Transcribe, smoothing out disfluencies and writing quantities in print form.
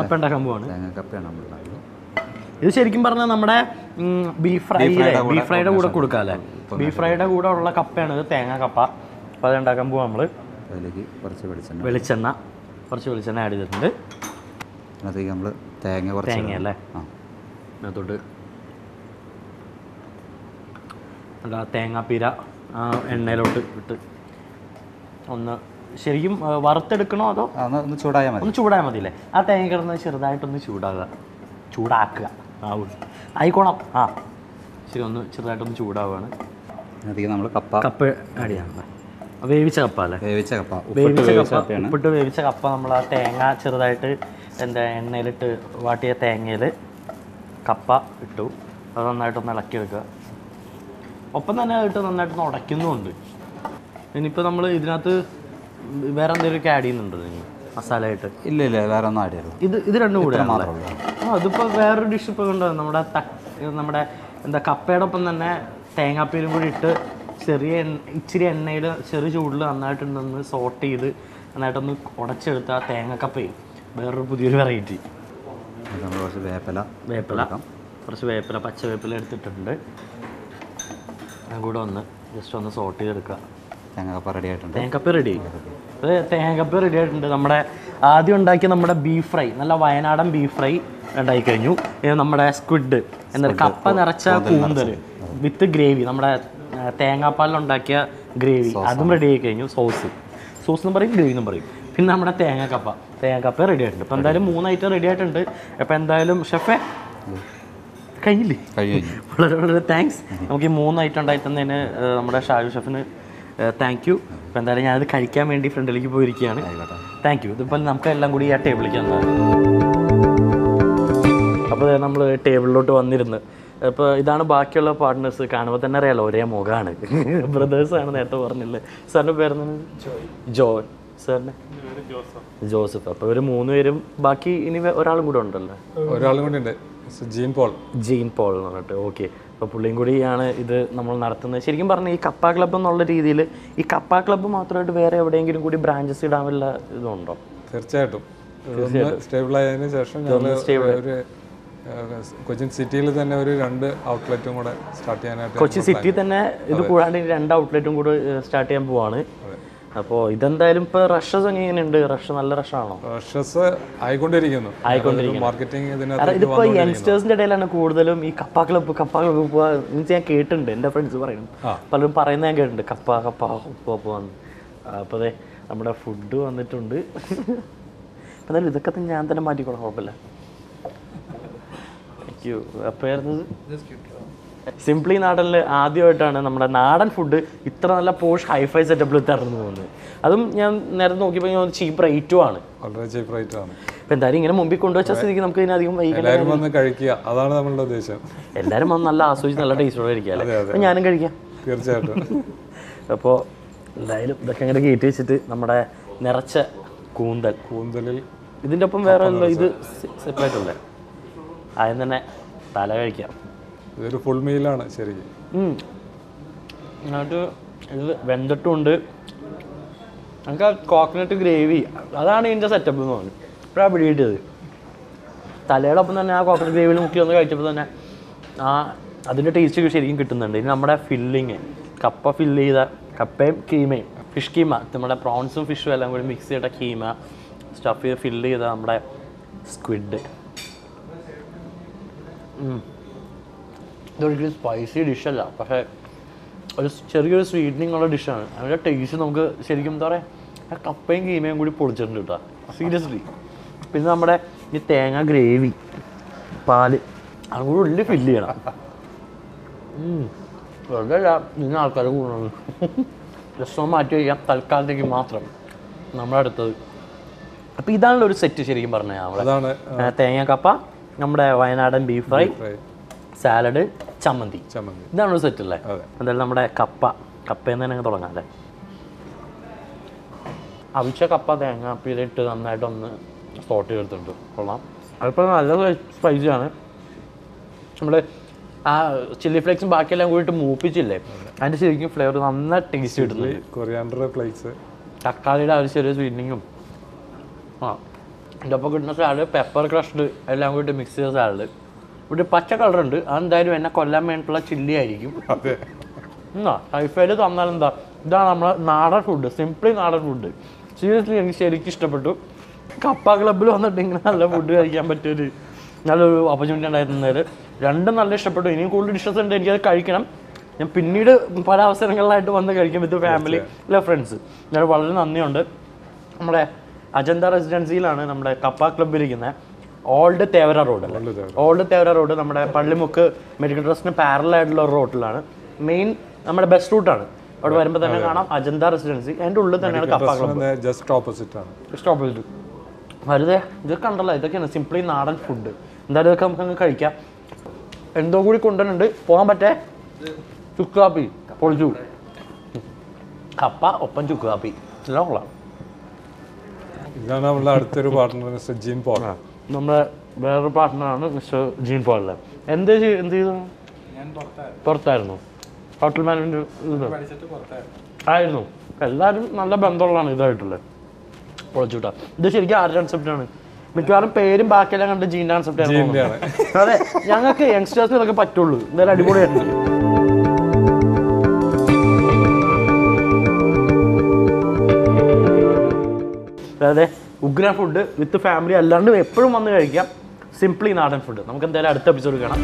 കപ്പ ഉണ്ടാക്കാൻ പോവാണ്. തേങ്ങാക്കപ്പയാണ് നമ്മൾ ഉണ്ടാക്കുന്നത്. ഇത് ശരിക്കും പറഞ്ഞാൽ നമ്മുടെ ബീഫ് ഫ്രൈയുടെ കൂടെ കൊടുക്കാം അല്ലേ? ബീഫ് ഫ്രൈയുടെ കൂടെ ഉള്ള കപ്പയാണ് ഇത്, തേങ്ങ കപ്പ. അപ്പോൾ അത് ഉണ്ടാക്കാൻ പോവാം നമ്മൾ. അതിലേക്ക് കുറച്ച് വെളിച്ചെണ്ണ ആഡ് ചെയ്തിട്ടുണ്ട്. അതിലേക്ക് നമ്മൾ തേങ്ങ അല്ലേ അതിനകത്തോട്ട് തേങ്ങാപ്പീര എണ്ണയിലോട്ട് ഇട്ട് ഒന്ന് ശരിക്കും വറുത്തെടുക്കണോ അതോ ഒന്ന് ചൂടായാൽ മതി അല്ലേ? ആ തേങ്ങ കിടന്ന് ചെറുതായിട്ടൊന്ന് ചൂടാക്കുക. ആയിക്കോണം. ശരി, ഒന്ന് ചെറുതായിട്ടൊന്ന് ചൂടാവുകയാണ്. അതിലേക്ക് നമ്മൾ കപ്പ ആഡ് ചെയ്യാം. വേവിച്ച കപ്പ അല്ലേ? വേവിച്ച കപ്പ ഉപ്പിട്ട് വേവിച്ച കപ്പ നമ്മൾ ആ തേങ്ങ ചെറുതായിട്ട് എണ്ണയിലിട്ട് വാട്ടിയ തേങ്ങയിൽ കപ്പ ഇട്ടു. അത് നന്നായിട്ടൊന്ന് ഇളക്കിയെടുക്കുക. ഒപ്പം തന്നെ ഇട്ട് നന്നായിട്ടൊന്ന് ഉടയ്ക്കുന്നുമുണ്ട്. ഇനിയിപ്പോൾ നമ്മൾ ഇതിനകത്ത് വേറെ എന്തെങ്കിലും ആഡ് ചെയ്യുന്നുണ്ടോ നിങ്ങൾ മസാല ആയിട്ട്? ഇല്ല വേറെ ഒന്നും ആഡ് ചെയ്യരുത്. ഇത് രണ്ടും കൂടെ മാത്രമേ. അതിപ്പോൾ വേറൊരു ഡിഷ് ഇപ്പോൾ കണ്ടോ, നമ്മുടെ കപ്പയുടെ ഒപ്പം തന്നെ തേങ്ങാപ്പീരും കൂടി ഇട്ട് ഇച്ചിരി എണ്ണയിൽ ചെറിയ ചൂടിൽ നന്നായിട്ടൊന്ന് സോട്ട് ചെയ്ത് നന്നായിട്ടൊന്ന് ഉടച്ചെടുത്ത ആ തേങ്ങക്കപ്പയും വേറൊരു പുതിയൊരു വെറൈറ്റി. കുറച്ച് വേപ്പില പച്ചവേപ്പില എടുത്തിട്ടുണ്ട്. ഞാൻ കൂടെ ജസ്റ്റ് ഒന്ന് സോട്ട് ചെയ്തെടുക്കുക. തേങ്ങക്കപ്പ റെഡി ആയിട്ടുണ്ട്. തേങ്ങക്കപ്പ റെഡി ആയിട്ടുണ്ട്. നമ്മുടെ ആദ്യം ഉണ്ടാക്കിയ നമ്മുടെ ബീഫ് ഫ്രൈ, നല്ല വയനാടൻ ബീഫ് ഫ്രൈ ഉണ്ടാക്കി കഴിഞ്ഞു. നമ്മുടെ സ്ക്വിഡ് കപ്പ നിറച്ച കൂന്തൽ വിത്ത് ഗ്രേവി, നമ്മുടെ തേങ്ങാപ്പാലിലുണ്ടാക്കിയ ഗ്രേവി, അതും റെഡി ആയി കഴിഞ്ഞു. സോസ് എന്നും പറയും, ഗ്രേവി എന്നും പറയും. പിന്നെ നമ്മുടെ തേങ്ങാക്കപ്പ റെഡി ആയിട്ടുണ്ട്. അപ്പോൾ എന്തായാലും 3 ഐറ്റം റെഡി ആയിട്ടുണ്ട്. അപ്പോൾ എന്തായാലും ഷെഫേ കഴിഞ്ഞില്ലേ? വളരെ താങ്ക്സ്. നമുക്ക് ഈ 3 ഐറ്റം ഉണ്ടായിട്ടുന്നതിന് നമ്മുടെ ഷാജു ഷെഫിന് താങ്ക് യു. അപ്പോൾ എന്തായാലും ഞാനത് കഴിക്കാൻ വേണ്ടി ഫ്രണ്ടിലേക്ക് പോയിരിക്കുകയാണ്. Thank you. ഇതിപ്പോൾ നമുക്ക് എല്ലാം കൂടി ആ ടേബിളിലേക്ക് വന്നതാണ്. അപ്പോൾ നമ്മൾ ടേബിളിലോട്ട് വന്നിരുന്ന് ഇപ്പോൾ ഇതാണ് ബാക്കിയുള്ള പാർട്ട്നേഴ്സ്. കാണുമ്പോൾ തന്നെ അറിയാലോ, ഒരേ മുഖമാണ്. ബ്രദേഴ്സാണ്, നേരത്തെ പറഞ്ഞില്ലേ. സാറിൻ്റെ പേരെന്താണ്? ജോയ്. സാറിൻ്റെ ജോസഫ്. അപ്പോൾ ഇവർ 3 പേരും, ബാക്കി ഇനി ഒരാളും കൂടെ ഉണ്ടല്ലോ? ഒരാളും കൂടി ഉണ്ട്, ജീൻ പോൾ എന്ന് പറഞ്ഞിട്ട്. ഓക്കെ. അപ്പോൾ പുള്ളിയും കൂടിയാണ് ഇത് നമ്മൾ നടത്തുന്നത്. ശരിക്കും പറഞ്ഞാൽ ഈ കപ്പ ക്ലബ്ബ് എന്നുള്ള രീതിയിൽ ഈ കപ്പ ക്ലബ്ബ് മാത്രമായിട്ട് വേറെ എവിടെയെങ്കിലും കൂടി ബ്രാഞ്ചസ് ഇടാൻ വല്ല ഇതുണ്ടോ? തീർച്ചയായിട്ടും. സ്റ്റേബിൾ ആയതിനു ശേഷം ഒരു കൊച്ചിൻ സിറ്റിയിൽ തന്നെ ഒരു 2 ഔട്ട്ലെറ്റും കൂടെ സ്റ്റാർട്ട് ചെയ്യാനായിട്ട്. കൊച്ചി സിറ്റി തന്നെ ഇത് കൂടാണ്ട് 2 ഔട്ട്ലെറ്റും കൂടെ സ്റ്റാർട്ട് ചെയ്യാൻ പോവാണ്. അപ്പോൾ ഇതെന്തായാലും ഇപ്പോൾ റഷസ് എങ്ങനെയുണ്ട്? നല്ല റഷാണോ? റഷസ് ആയിക്കൊണ്ടിരിക്കുന്നു. മാർക്കറ്റിംഗ് ഇതിപ്പോൾ യങ്സ്റ്റേഴ്സിന്റെ ഇടയിലാണ് കൂടുതലും ഈ കപ്പ ക്ലബ്ബ് ഞാൻ കേട്ടിട്ടുണ്ട്. എൻ്റെ ഫ്രണ്ട്സ് പറയുന്നു, പലരും പറയുന്നത് ഞാൻ കേട്ടിട്ടുണ്ട്, കപ്പ പോവാന്ന്. അപ്പോൾ അതെ, നമ്മുടെ ഫുഡ് വന്നിട്ടുണ്ട്. എന്തായാലും ഇതൊക്കെ തന്നെ ഞാൻ തന്നെ മാറ്റിക്കോളാം, കുഴപ്പമില്ല. Thank you. അപ്പോൾ സിംപ്ലി നാടനിൽ ആദ്യമായിട്ടാണ് നമ്മുടെ നാടൻ ഫുഡ് ഇത്ര നല്ല പോഷ് ഹൈഫൈ സെറ്റപ്പിൽ തരുന്നു പോകുന്നത്. അതും ഞാൻ നേരത്തെ നോക്കിയപ്പോൾ ചീപ്പ് റേറ്റും ആണ്. വളരെ ചീപ്പ് റേറ്റ് ആണ്. ഇപ്പം എന്തായാലും ഇങ്ങനെ മുമ്പിൽ കൊണ്ടുവച്ച സ്ഥിതിക്ക് നമുക്ക് ഇതിനധികം എല്ലാവരും വന്ന് കഴിക്കുക, അതാണ് നമ്മളുടെ ഉദ്ദേശം. എല്ലാവരും വന്ന് നല്ല ആസ്വദിച്ച് നല്ല ടേസ്റ്റോടെ കഴിക്കുക അല്ലേ? അപ്പം ഞാനും കഴിക്കാം തീർച്ചയായിട്ടും. അപ്പോൾ എന്തായാലും ഇതൊക്കെ അങ്ങനെ കയറ്റി വെച്ചിട്ട് നമ്മുടെ നിറച്ച കൂന്തലിൽ ഇതിൻ്റെ ഒപ്പം വേറെ ഇത് സെപ്പറേറ്റ് അല്ലേ? ആദ്യം തന്നെ തല കഴിക്കാം. ഇതൊരു ഫുൾ മീലാണ് ശരിക്കും. എന്നിട്ട് ഇത് വെന്തിട്ടുണ്ട്. നമുക്ക് ആ കോക്കനട്ട് ഗ്രേവി, അതാണ് ഇതിൻ്റെ സെറ്റപ്പ് എന്ന് പറഞ്ഞു. ഇപ്പോഴാണ് പിടിയിട്ടത്. തലയുടെ ഒപ്പം തന്നെ ആ കോക്കനട്ട് ഗ്രേവിയിൽ മുക്കി ഒന്ന് കഴിച്ചപ്പോൾ തന്നെ അതിൻ്റെ ടേസ്റ്റ് ശരിക്കും കിട്ടുന്നുണ്ട്. ഇനി നമ്മുടെ ഫില്ലിങ്, കപ്പ ഫില്ല് ചെയ്ത കപ്പയും കീമയും, ഫിഷ് കീമ, നമ്മുടെ പ്രോൺസും ഫിഷും എല്ലാം കൂടി മിക്സ് ചെയ്ത കീമ സ്റ്റഫ് ചെയ്ത് ഫില്ല് ചെയ്ത നമ്മുടെ സ്ക്വിഡ്. ഇതൊരിക്കലും സ്പൈസി ഡിഷല്ല, പക്ഷേ ഒരു ചെറിയൊരു സ്വീറ്റനിങ് ഉള്ള ഡിഷാണ്. അതിൻ്റെ ടേസ്റ്റ് നമുക്ക് ശരിക്കും എന്താ പറയുക, ആ കപ്പയും കീമയും കൂടി പൊളിച്ചിട്ടുണ്ട് കേട്ടോ, സീരിയസ്ലി. പിന്നെ നമ്മുടെ ഈ തേങ്ങ ഗ്രേവി, പാല്, അതും കൂടി ഉള്ളിൽ ഫില്ല് ചെയ്യണം. വെറുതെ ഇന്ന് ആൾക്കാർ കൂടുന്നത്. ജസ്റ്റ് ഒന്ന് മാറ്റി വയ്ക്കാം തൽക്കാലത്തേക്ക് മാത്രം. നമ്മുടെ അടുത്തത് അപ്പോൾ ഇതാണല്ലോ ഒരു സെറ്റ് ശരിക്കും പറഞ്ഞാൽ. നമ്മുടെ തേങ്ങ കപ്പ, നമ്മുടെ വയനാടൻ ബീഫ് ഫ്രൈ, സാലഡ്, ചമ്മന്തി. ഇതാണൊരു സെറ്റ് അല്ലേ? എന്തായാലും നമ്മുടെ കപ്പയെന്ന് തന്നെ തുടങ്ങാം അല്ലേ? അവിച്ച കപ്പ തേങ്ങാപ്പിയിലിട്ട് നന്നായിട്ടൊന്ന് സോട്ട് ചെയ്തെടുത്തിട്ടുണ്ട്. കൊള്ളാം. അതിപ്പോൾ നല്ല സ്പൈസിയാണ്. നമ്മുടെ ആ ചില്ലി ഫ്ലേക്സും ബാക്കിയെല്ലാം കൂടിയിട്ട് മൂപ്പിച്ചില്ലേ, അതിൻ്റെ ശരിക്കും ഫ്ലേവർ നന്നായി ടേസ്റ്റ് കിട്ടുന്നത്. കൊറിയാണ്ടർ ഫ്ലേക്സ്, തക്കാളിയുടെ ആ ഒരു ചെറിയ സ്വീറ്റനിങ്ങും ഇതിൻ്റെ ഒപ്പം കിട്ടുന്ന സാലഡ് പെപ്പർ ക്രഷ്ഡ് എല്ലാം കൂടി മിക്സ് ചെയ്ത സാലഡ്. ഇവിടെ പച്ച കളറുണ്ട്, അതെന്തായാലും എന്നെ കൊല്ലാൻ വേണ്ടിയിട്ടുള്ള ചില്ലി ആയിരിക്കും. എന്നാ ടൈഫൈഡ് തന്നാലെന്താ, ഇതാണ് നമ്മുടെ നാടൻ ഫുഡ്, സിംപ്ലി നാടൻ ഫുഡ്. സീരിയസ്ലി എനിക്ക് ശരിക്കും ഇഷ്ടപ്പെട്ടു. കപ്പ ക്ലബ്ബിൽ വന്നിട്ടുണ്ടെങ്കിൽ നല്ല ഫുഡ് കഴിക്കാൻ പറ്റിയൊരു നല്ലൊരു ഓപ്പർച്യൂണിറ്റി ഉണ്ടായിരുന്നത്. രണ്ടും നല്ല ഇഷ്ടപ്പെട്ടു. ഇനിയും കൂടുതൽ ഡിഷസ് ഉണ്ട്, എനിക്കത് കഴിക്കണം. ഞാൻ പിന്നീട് പല അവസരങ്ങളിലായിട്ട് വന്ന് കഴിക്കും വിത്ത് ഫാമിലി അല്ലെ ഫ്രണ്ട്സ്. ഞാൻ വളരെ നന്ദിയുണ്ട്. നമ്മുടെ അജന്ത റെസിഡൻസിയിലാണ് നമ്മുടെ കപ്പ ക്ലബ്ബ് ഇരിക്കുന്നത്. ഓൾഡ് തേവര റോഡ് നമ്മുടെ പള്ളിമുക്ക് മെഡിക്കൽ ട്രസ്റ്റിന് പാരലായിട്ടുള്ള ഒരു റോഡിലാണ്. മെയിൻ നമ്മുടെ ബെസ്റ്റ് റൂട്ടാണ്. അവിടെ വരുമ്പോൾ തന്നെ കാണാം അജന്ത റെസിഡൻസി. അതിൻ്റെ ഉള്ളിൽ തന്നെയാണ് കപ്പ ക്ലബ്ബ്, ജസ്റ്റ് ഓപ്പോസിറ്റ്. വെറുതെ ഇതൊക്കെ കണ്ടല്ലോ, ഇതൊക്കെയാണ് സിംപ്ലി നാടൻ ഫുഡ്. എന്തായാലും ഇതൊക്കെ നമുക്ക് കഴിക്കാം. എന്തോ കൂടി കൊണ്ടുവരുന്നുണ്ട്, പോകാൻ പറ്റേ ചുക്ക് കാപ്പി പൊളിച്ചു. കപ്പ ഒപ്പം ചുക്ക് കാപ്പി എല്ലാം കൊള്ളാം. ഇതാണ് നമ്മുടെ അടുത്തൊരു പാർട്ട്ണർ മിസ്റ്റർ ജീൻ പോൾ. നമ്മുടെ വേറൊരു പാർട്ട്ണറാണ് മിസ്റ്റർ ജീൻ പോൾ. എന്ത് ചെയ്തു? പുറത്തായിരുന്നു, ഹോട്ടൽ മാനേജ്മെന്റ് ആയിരുന്നു. എല്ലാവരും നല്ല ബന്ധമുള്ളതാണ് ഇതായിട്ടുള്ളത്. പൊളിച്ചുട്ടാ. ഇത് ശരിക്കും ആരുടെ കൺസെപ്റ്റാണ്? മിക്കവാറും പേരും ബാക്കിയെല്ലാം കണ്ട് ജീൻ്റെ കൺസെപ്റ്റാണ്. അതെ, ഞങ്ങൾക്ക് യങ്സ്റ്റേഴ്സിന് ഇതൊക്കെ പറ്റുള്ളൂ. എന്തായാലും അടിപൊളിയായിട്ടുണ്ട്. അതെ, ഉഗ്ര ഫുഡ് വിത്ത് ഫാമിലി അല്ലാണ്ട് എപ്പോഴും വന്ന് കഴിക്കാം. സിംപ്ലി നാടൻ ഫുഡ്. നമുക്ക് എന്തായാലും അടുത്ത എപ്പിസോഡ് കാണാം.